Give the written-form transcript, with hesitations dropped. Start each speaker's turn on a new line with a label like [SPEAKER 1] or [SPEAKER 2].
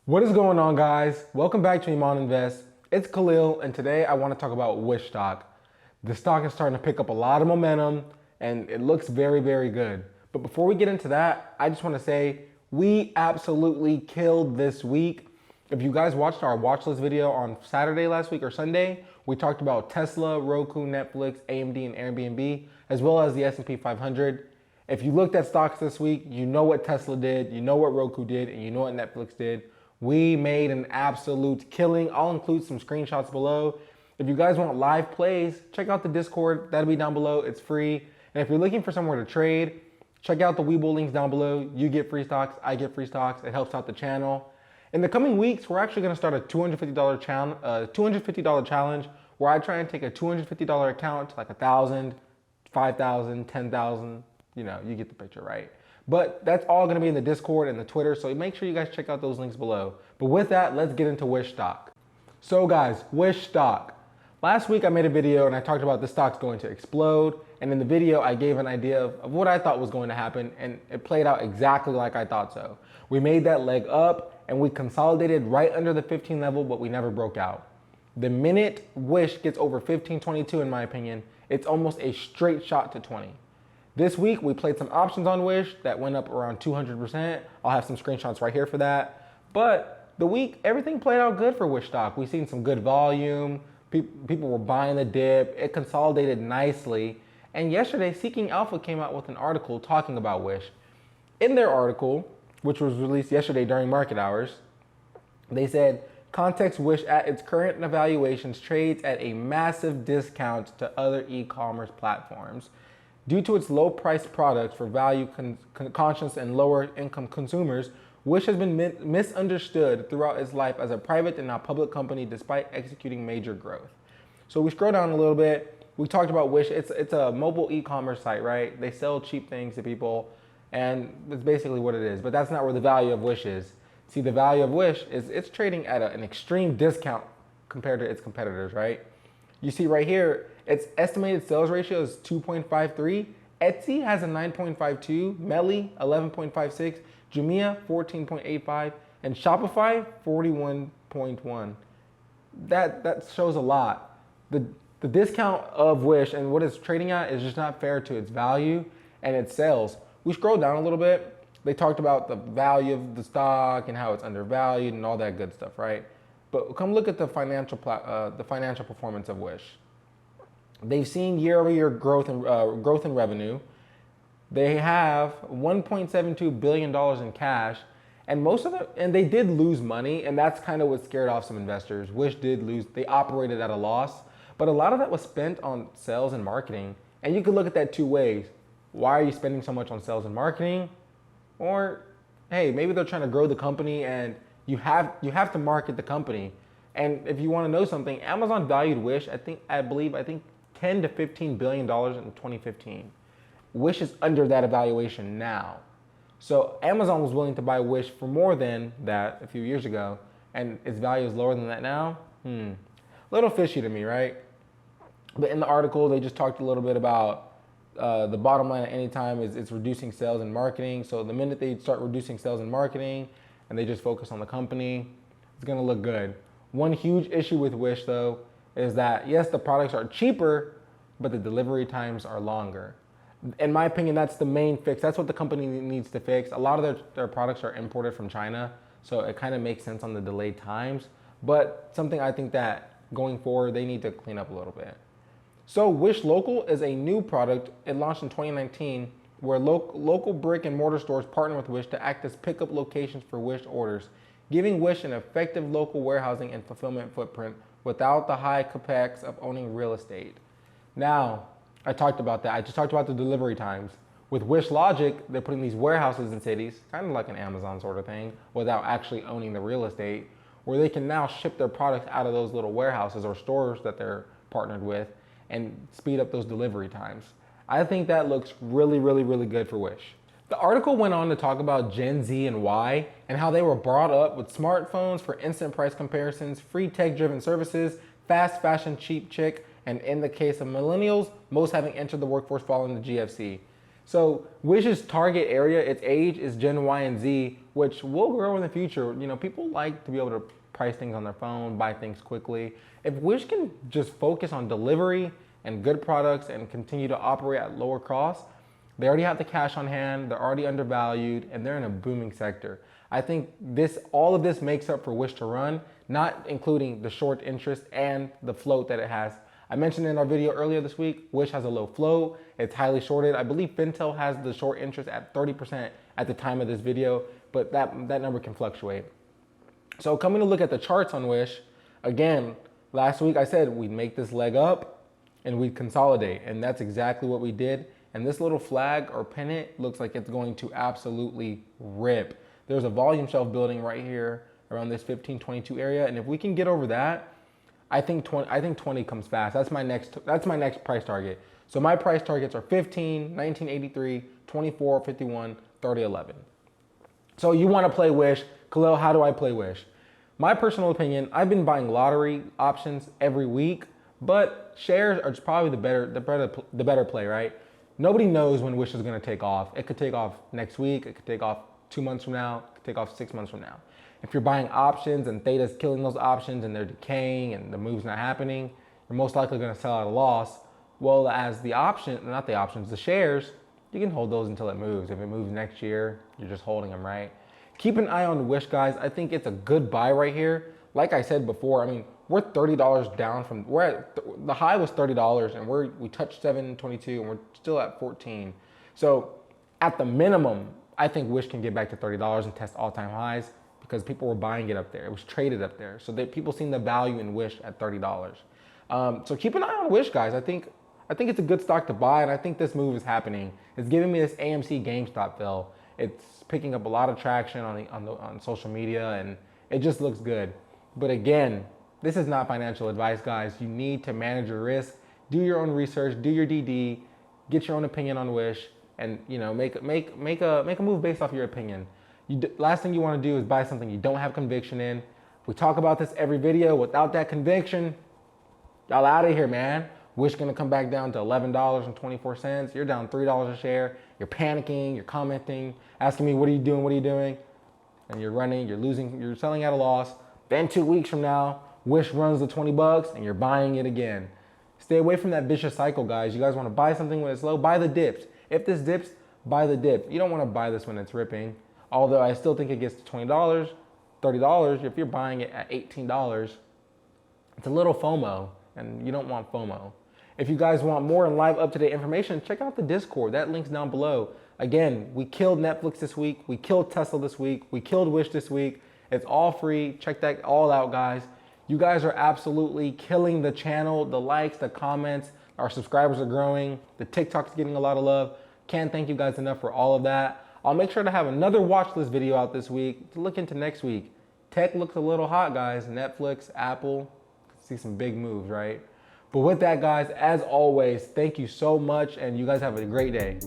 [SPEAKER 1] What is going on, guys? Welcome back to Iman Invest. It's Khalil, and today I want to talk about Wish stock. The stock is starting to pick up a lot of momentum, and it looks very, very good. But before we get into that, I just want to say we absolutely killed this week. If you guys watched our watch list video on Saturday last week or Sunday, we talked about Tesla, Roku, Netflix, AMD, and Airbnb, as well as the S&P 500. If you looked at stocks this week, you know what Tesla did, you know what Roku did, and you know what Netflix did. We made an absolute killing. I'll include some screenshots below. If you guys want live plays, check out the Discord. That'll be down below. It's free. And if you're looking for somewhere to trade, check out the Webull links down below. You get free stocks. I get free stocks. It helps out the channel. In the coming weeks, we're actually going to start a $250 challenge where I try and take a $250 account to like 1,000, 5,000, 10,000. You know, you get the picture, right? But that's all going to be in the Discord and the Twitter, so make sure you guys check out those links below. But with that, let's get into Wish stock. So guys, Wish stock. Last week I made a video and I talked about this stock's going to explode. And in the video, I gave an idea of what I thought was going to happen, and it played out exactly like I thought so. We made that leg up and we consolidated right under the 15 level, but we never broke out. The minute Wish gets over 15.22, in my opinion, it's almost a straight shot to 20. This week, we played some options on Wish that went up around 200%. I'll have some screenshots right here for that. But the week, everything played out good for Wish stock. We've seen some good volume. People were buying the dip. It consolidated nicely. And yesterday, Seeking Alpha came out with an article talking about Wish. In their article, which was released yesterday during market hours, they said, Context Wish at its current evaluations trades at a massive discount to other e-commerce platforms. Due to its low-priced products for value-conscious and lower-income consumers, Wish has been misunderstood throughout its life as a private and now public company despite executing major growth. So we scroll down a little bit. We talked about Wish. It's a mobile e-commerce site, right? They sell cheap things to people, and that's basically what it is. But that's not where the value of Wish is. See, the value of Wish is it's trading at an extreme discount compared to its competitors, right? You see right here, its estimated sales ratio is 2.53. Etsy has a 9.52, Melly 11.56, Jumia 14.85, and Shopify 41.1. That shows a lot. The discount of Wish and what it's trading at is just not fair to its value and its sales. We scroll down a little bit. They talked about the value of the stock and how it's undervalued and all that good stuff, right? But come look at the financial performance of Wish. They've seen year-over-year growth in revenue. They have $1.72 billion in cash, and they did lose money, and that's kind of what scared off some investors. Wish did lose; they operated at a loss, but a lot of that was spent on sales and marketing. And you could look at that two ways: why are you spending so much on sales and marketing? Or, hey, maybe they're trying to grow the company, and you have to market the company. And if you want to know something, Amazon valued Wish, I believe 10 to $15 billion in 2015. Wish is under that evaluation now. So Amazon was willing to buy Wish for more than that a few years ago, and its value is lower than that now. Little fishy to me, right? But in the article, they just talked a little bit about the bottom line at any time is it's reducing sales and marketing. So the minute they start reducing sales and marketing and they just focus on the company, it's gonna look good. One huge issue with Wish though is that yes, the products are cheaper, but the delivery times are longer. In my opinion, that's the main fix. That's what the company needs to fix. A lot of their products are imported from China, so it kind of makes sense on the delayed times. But something I think that going forward, they need to clean up a little bit. So Wish Local is a new product. It launched in 2019 where local brick and mortar stores partner with Wish to act as pickup locations for Wish orders, giving Wish an effective local warehousing and fulfillment footprint without the high capex of owning real estate. Now, I talked about that. I just talked about the delivery times. With Wish Logic, they're putting these warehouses in cities, kind of like an Amazon sort of thing, without actually owning the real estate, where they can now ship their products out of those little warehouses or stores that they're partnered with and speed up those delivery times. I think that looks really, really, really good for Wish. The article went on to talk about Gen Z and Y and how they were brought up with smartphones for instant price comparisons, free tech-driven services, fast fashion, cheap chick, and in the case of millennials, most having entered the workforce following the GFC. So Wish's target area, its age is Gen Y and Z, which will grow in the future. You know, people like to be able to price things on their phone, buy things quickly. If Wish can just focus on delivery and good products and continue to operate at lower costs, they already have the cash on hand, they're already undervalued, and they're in a booming sector. I think all of this makes up for Wish to run, not including the short interest and the float that it has. I mentioned in our video earlier this week, Wish has a low float, it's highly shorted. I believe Fintel has the short interest at 30% at the time of this video, but that number can fluctuate. So coming to look at the charts on Wish, again, last week I said we'd make this leg up and we'd consolidate, and that's exactly what we did. And this little flag or pennant looks like it's going to absolutely rip. There's a volume shelf building right here around this 1522 area, and if we can get over that, I think 20 comes fast. That's my next price target. So my price targets are 15, 1983, 24, 51, 30, 11. So you want to play Wish. Khalil, how do I play Wish? My personal opinion, I've been buying lottery options every week, but shares are probably the better play, right? Nobody knows when Wish is going to take off. It could take off next week. It could take off 2 months from now. It could take off 6 months from now. If you're buying options and theta's killing those options and they're decaying and the move's not happening, you're most likely going to sell at a loss. Well, as the shares, you can hold those until it moves. If it moves next year, you're just holding them, right? Keep an eye on Wish, guys. I think it's a good buy right here. Like I said before, I mean, we're $30 down from, the high was $30 and we touched 722 and we're still at 14. So at the minimum, I think Wish can get back to $30 and test all-time highs because people were buying it up there. It was traded up there. So people seen the value in Wish at $30. So keep an eye on Wish, guys. I think it's a good stock to buy, and I think this move is happening. It's giving me this AMC GameStop feel. It's picking up a lot of traction on social media, and it just looks good. But again, this is not financial advice, guys. You need to manage your risk, do your own research, do your DD, get your own opinion on Wish, and make a move based off your opinion. Last thing you want to do is buy something you don't have conviction in. We talk about this every video. Without that conviction, y'all out of here, man. Wish gonna come back down to $11.24. You're down $3 a share. You're panicking, you're commenting, asking me, what are you doing, what are you doing? And you're running, you're losing, you're selling at a loss. Then 2 weeks from now, Wish runs to 20 bucks and you're buying it again. Stay away from that vicious cycle, guys. You guys wanna buy something when it's low, buy the dips. If this dips, buy the dip. You don't wanna buy this when it's ripping. Although I still think it gets to $20, $30, if you're buying it at $18, it's a little FOMO, and you don't want FOMO. If you guys want more and live up-to-date information, check out the Discord. That link's down below. Again, we killed Netflix this week. We killed Tesla this week. We killed Wish this week. It's all free. Check that all out, guys. You guys are absolutely killing the channel. The likes, the comments, our subscribers are growing. The TikTok's getting a lot of love. Can't thank you guys enough for all of that. I'll make sure to have another watch list video out this week to look into next week. Tech looks a little hot, guys. Netflix, Apple, see some big moves, right? But with that, guys, as always, thank you so much, and you guys have a great day.